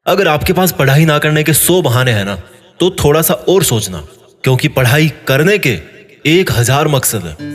अगर आपके पास पढ़ाई ना करने के 100 बहाने हैं ना, तो थोड़ा सा और सोचना, क्योंकि पढ़ाई करने के 1000 मकसद है।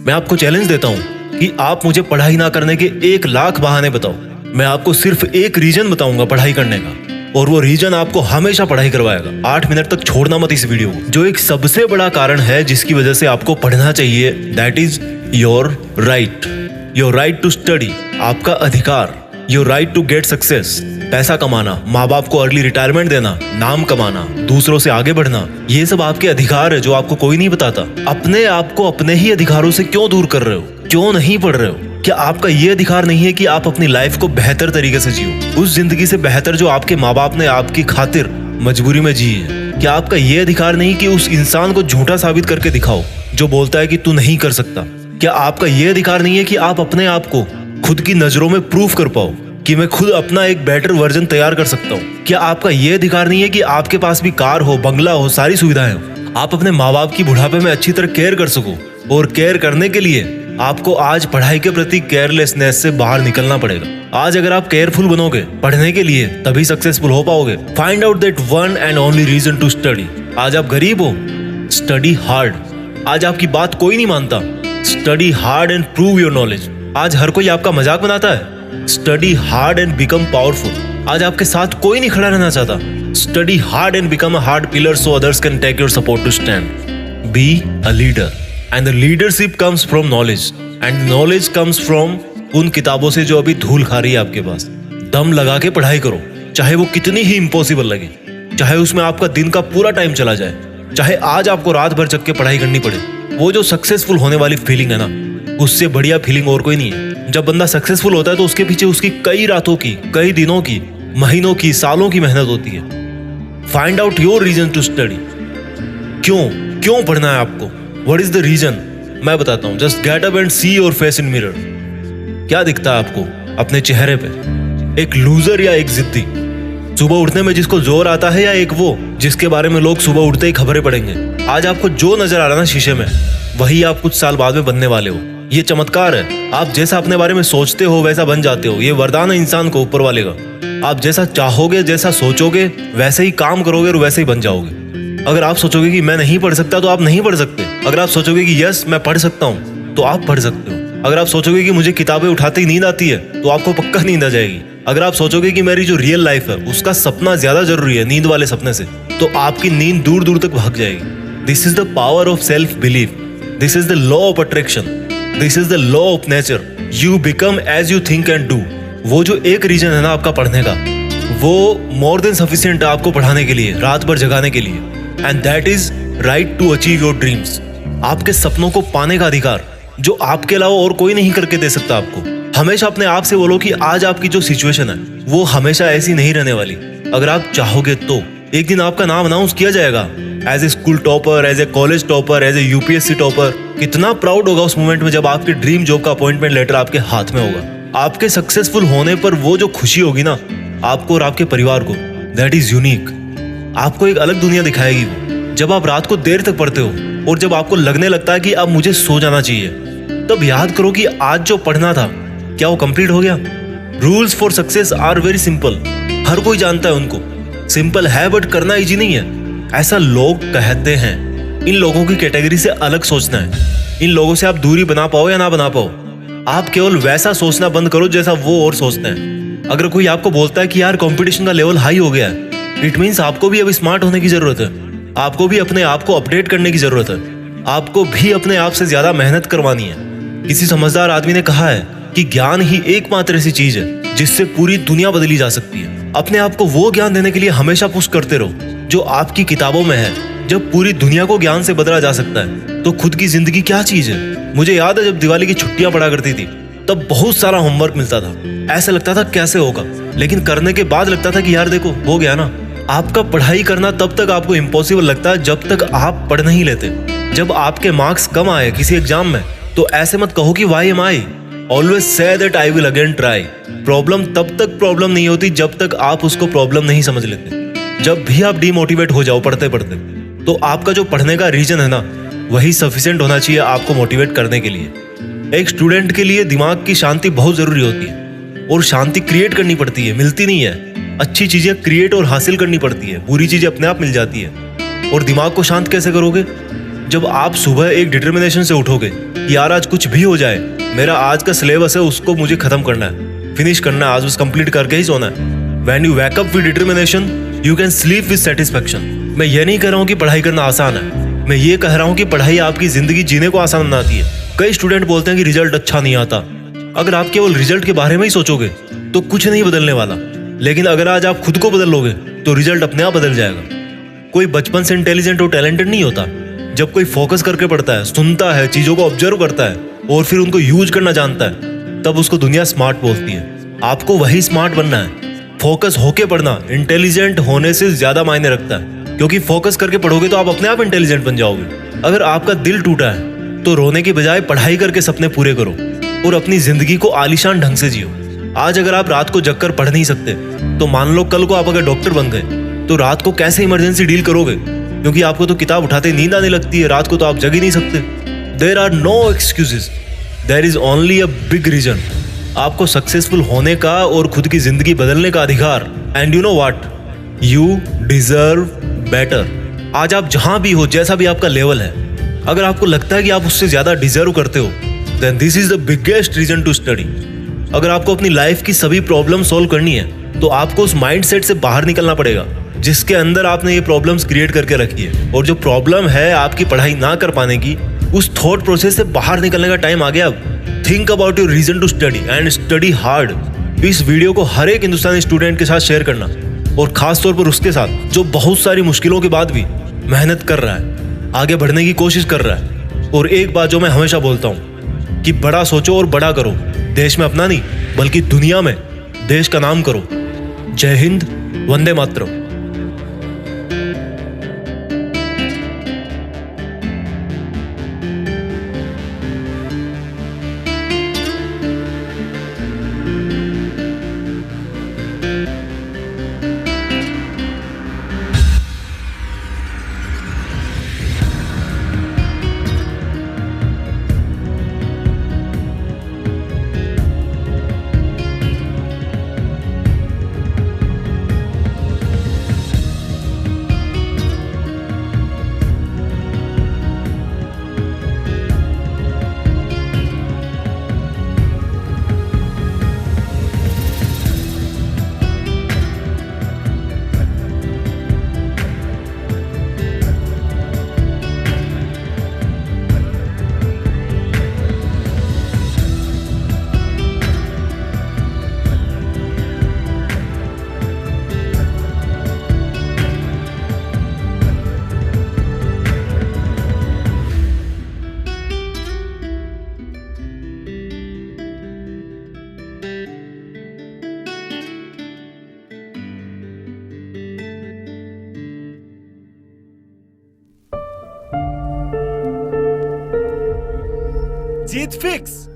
मैं आपको चैलेंज देता हूं कि आप मुझे पढ़ाई ना करने के 1,00,000 बहाने बताओ। मैं आपको सिर्फ एक रीजन बताऊंगा पढ़ाई करने का, और वो रीजन आपको हमेशा पढ़ाई करवाएगा। 8 मिनट तक छोड़ना मत इस वीडियो को। जो एक सबसे बड़ा कारण है जिसकी वजह से आपको पढ़ना चाहिए, that is your right to study. आपका अधिकार, your right to get success. पैसा कमाना, माँ बाप को अर्ली रिटायरमेंट देना, नाम कमाना, दूसरों से आगे बढ़ना, ये सब आपके अधिकार है जो आपको कोई नहीं बताता। अपने आप को अपने ही अधिकारों से क्यों दूर कर रहे हो? क्यों नहीं पढ़ रहे हो? क्या आपका ये अधिकार नहीं है कि आप अपनी लाइफ को बेहतर तरीके से जियो, उस जिंदगी से बेहतर जो आपके माँ बाप ने आपकी खातिर मजबूरी में जी है? क्या आपका ये अधिकार नहीं कि उस इंसान को झूठा साबित करके दिखाओ जो बोलता है कि तू नहीं कर सकता? क्या आपका ये अधिकार नहीं है कि आप अपने आप को खुद की नजरों में प्रूफ कर पाओ कि मैं खुद अपना एक बेटर वर्जन तैयार कर सकता हूँ? क्या आपका ये अधिकार नहीं है कि आपके पास भी कार हो, बंगला हो, सारी सुविधाएं हो, आप अपने माँ बाप की बुढ़ापे में अच्छी तरह केयर कर सको? और केयर करने के लिए आपको आज पढ़ाई के प्रति केयरलेसनेस से बाहर निकलना पड़ेगा। आज अगर आप केयरफुल बनोगे पढ़ने के लिए, तभी सक्सेसफुल हो पाओगे। Find out that one and only reason to study. आज आप गरीब हो, स्टडी हार्ड। आज आपकी बात कोई नहीं मानता, study hard and prove your knowledge. आज हर कोई आपका मजाक बनाता है, study hard and become powerful. आज आपके साथ कोई नहीं खड़ा रहना चाहता, study hard and become a hard pillar so others can take your support to stand. Be a leader and the leadership comes from knowledge and knowledge comes from उन किताबों से जो अभी धूल खा रही है आपके पास। दम लगा के पढ़ाई करो, चाहे वो कितनी ही इम्पॉसिबल लगे, चाहे उसमें आपका दिन का पूरा टाइम चला जाए, चाहे आज आपको रात भर जग के पढ़ाई करनी पड़े। वो जो सक्सेसफुल होने वाली फीलिंग है ना, उससे बढ़िया फीलिंग और कोई नहीं है। जब बंदा सक्सेसफुल होता है तो उसके पीछे उसकी कई रातों की, कई दिनों की, महीनों की, सालों की मेहनत होती है। Find out your reason to study. क्यों पढ़ना है आपको? What is the reason? मैं बताता हूं। Just get up and see your face in mirror. क्या दिखता है आपको अपने चेहरे पे? एक लूजर या एक जिद्दी? सुबह उठने में जिसको जोर आता है, या एक वो जिसके बारे में लोग सुबह उठते ही खबरें पढ़ेंगे? आज आपको जो नजर आ रहा है ना शीशे में, वही आप कुछ साल बाद में बनने वाले हो। ये चमत्कार है। आप जैसा अपने बारे में सोचते हो वैसा बन जाते हो। ये वरदान है इंसान को ऊपर वाले का। आप जैसा चाहोगे, जैसा सोचोगे, वैसे ही काम करोगे और वैसे ही बन जाओगे। अगर आप सोचोगे कि मैं नहीं पढ़ सकता, तो आप नहीं पढ़ सकते। अगर आप सोचोगे कि यस मैं पढ़ सकता हूँ, तो आप पढ़ सकते हो। अगर आप सोचोगे कि मुझे किताबें उठाते ही नींद आती है, तो आपको पक्का नींद आ जाएगी। अगर आप सोचोगे कि मेरी जो रियल लाइफ है उसका सपना ज्यादा जरूरी है नींद वाले सपने से, तो आपकी नींद दूर दूर तक भाग जाएगी। This is the power of self belief. This is the law of attraction. This is the law of nature. You become as you think and do. वो जो एक रीजन है ना आपका पढ़ने का, वो मोर देन सफिशिएंट है आपको पढ़ाने के लिए, रात भर जगाने के लिए। And that is right to achieve your dreams. आपके सपनों को पाने का अधिकार जो आपके अलावा और कोई नहीं करके दे सकता आपको। हमेशा अपने आप से बोलो कि आज आपकी जो सिचुएशन है वो हमेशा ऐसी नहीं रहने वाली। अगर आप चाहोगे तो एक दिन आपका नाम अनाउंस किया जाएगा as a school topper, as a college topper, as a UPSC topper. कितना प्राउड होगा उस मोमेंट में जब आपके ड्रीम जॉब का अपॉइंटमेंट लेटर आपके हाथ में होगा। आपके सक्सेसफुल होने पर वो जो खुशी होगी ना आपको और आपके परिवार को, दैट इज यूनिक। आपको एक अलग दुनिया दिखाएगी वो। जब आप रात को देर तक पढ़ते हो और जब आपको लगने लगता है कि अब मुझे सो जाना चाहिए, तब याद करो कि आज जो पढ़ना था क्या वो कंप्लीट हो गया? Rules for success are very simple. हर कोई जानता है उनको। सिंपल है बट करना इजी नहीं है, ऐसा लोग कहते हैं। इन लोगों की कैटेगरी से अलग सोचना है। इन लोगों से आप दूरी बना पाओ या ना बना पाओ, आप केवल वैसा सोचना बंद करो जैसा वो और सोचते हैं। अगर कोई आपको बोलता है कि यार कंपटीशन का लेवल हाई हो गया है, इट मीन्स आपको भी अब स्मार्ट होने की जरूरत है। आपको भी अपने आप को अपडेट करने की जरूरत है। आपको भी अपने आप से ज्यादा मेहनत करवानी है। किसी समझदार आदमी ने कहा है कि ज्ञान ही एकमात्र ऐसी चीज है जिससे पूरी दुनिया बदली जा सकती है। अपने आप को वो ज्ञान देने के लिए हमेशा पुश करते रहो जो आपकी किताबों में है। जब पूरी दुनिया को ज्ञान से बदला जा सकता है तो खुद की जिंदगी क्या चीज है? मुझे याद है जब दिवाली की छुट्टियां पड़ा करती थी, तब बहुत सारा होमवर्क मिलता था। ऐसा लगता था कैसे होगा, लेकिन करने के बाद लगता था कि यार देखो हो गया ना। आपका पढ़ाई करना तब तक आपको इम्पॉसिबल लगता है जब तक आप पढ़ नहीं लेते। जब आपके मार्क्स कम आए किसी एग्जाम में, तो ऐसे मत कहो कि why am I. Always say that I will again try. Problem तब तक प्रॉब्लम नहीं होती जब तक आप उसको प्रॉब्लम नहीं समझ लेते। जब भी आप डिमोटिवेट हो जाओ पढ़ते पढ़ते, तो आपका जो पढ़ने का रीजन है ना, वही सफिशिएंट होना चाहिए आपको मोटिवेट करने के लिए। एक स्टूडेंट के लिए दिमाग की शांति बहुत जरूरी होती है, और शांति क्रिएट करनी पड़ती है, मिलती नहीं है। अच्छी चीजें क्रिएट और हासिल करनी पड़ती है, बुरी चीजें अपने आप मिल जाती है। और दिमाग को शांत कैसे करोगे? जब आप सुबह एक डिटर्मिनेशन से उठोगे कि यार आज कुछ भी हो जाए, मेरा आज का सिलेबस है उसको मुझे खत्म करना है, फिनिश करना है, आज बस कंप्लीट करके ही सोना है। When you wake up with determination, you can sleep with satisfaction। मैं ये नहीं कह रहा हूँ कि पढ़ाई करना आसान है, मैं ये कह रहा हूँ कि पढ़ाई आपकी जिंदगी जीने को आसान बनाती है। कई स्टूडेंट बोलते हैं कि रिजल्ट अच्छा नहीं आता। अगर आप केवल रिजल्ट के बारे में ही सोचोगे तो कुछ नहीं बदलने वाला, लेकिन अगर आज आप खुद को बदल लोगे तो रिजल्ट अपने आप बदल जाएगा। कोई बचपन से इंटेलिजेंट और टैलेंटेड नहीं होता। जब कोई फोकस करके पढ़ता है, सुनता है, चीजों को ऑब्जर्व करता है और फिर उनको यूज करना जानता है, तब उसको दुनिया स्मार्ट बोलती है। आपको वही स्मार्ट बनना है। फोकस होके पढ़ना इंटेलिजेंट होने से ज्यादा मायने रखता है, क्योंकि फोकस करके पढ़ोगे तो आप अपने आप इंटेलिजेंट बन जाओगे। अगर आपका दिल टूटा है तो रोने की बजाय पढ़ाई करके सपने पूरे करो और अपनी जिंदगी को आलीशान ढंग से जियो। आज अगर आप रात को जगकर पढ़ नहीं सकते तो मान लो कल को आप अगर डॉक्टर बन गए तो रात को कैसे इमरजेंसी डील करोगे? क्योंकि आपको तो किताब उठाते नींद आने लगती है, रात को तो आप जग ही नहीं सकते। There are no excuses, there is only a big reason. आपको सक्सेसफुल होने का और खुद की जिंदगी बदलने का अधिकार। And you know what, you deserve better. आज आप जहां भी हो, जैसा भी आपका लेवल है, अगर आपको लगता है कि आप उससे ज्यादा डिजर्व करते हो, then this is the biggest reason to study. अगर आपको अपनी लाइफ की सभी प्रॉब्लम सॉल्व करनी है तो आपको उस माइंडसेट से बाहर निकलना पड़ेगा जिसके अंदर आपने ये प्रॉब्लम्स क्रिएट करके रखी है। और जो प्रॉब्लम है आपकी पढ़ाई ना कर पाने की, उस थॉट प्रोसेस से बाहर निकलने का टाइम आ गया अब। Think about your reason to study and study hard. इस वीडियो को हर एक हिंदुस्तानी स्टूडेंट के साथ शेयर करना, और खास तौर पर उसके साथ जो बहुत सारी मुश्किलों के बाद भी मेहनत कर रहा है, आगे बढ़ने की कोशिश कर रहा है। और एक बात जो मैं हमेशा बोलता हूँ कि बड़ा सोचो और बड़ा करो। देश में अपना नहीं बल्कि दुनिया में देश का नाम करो। जय हिंद, वंदे मातरम। जीत फिक्स।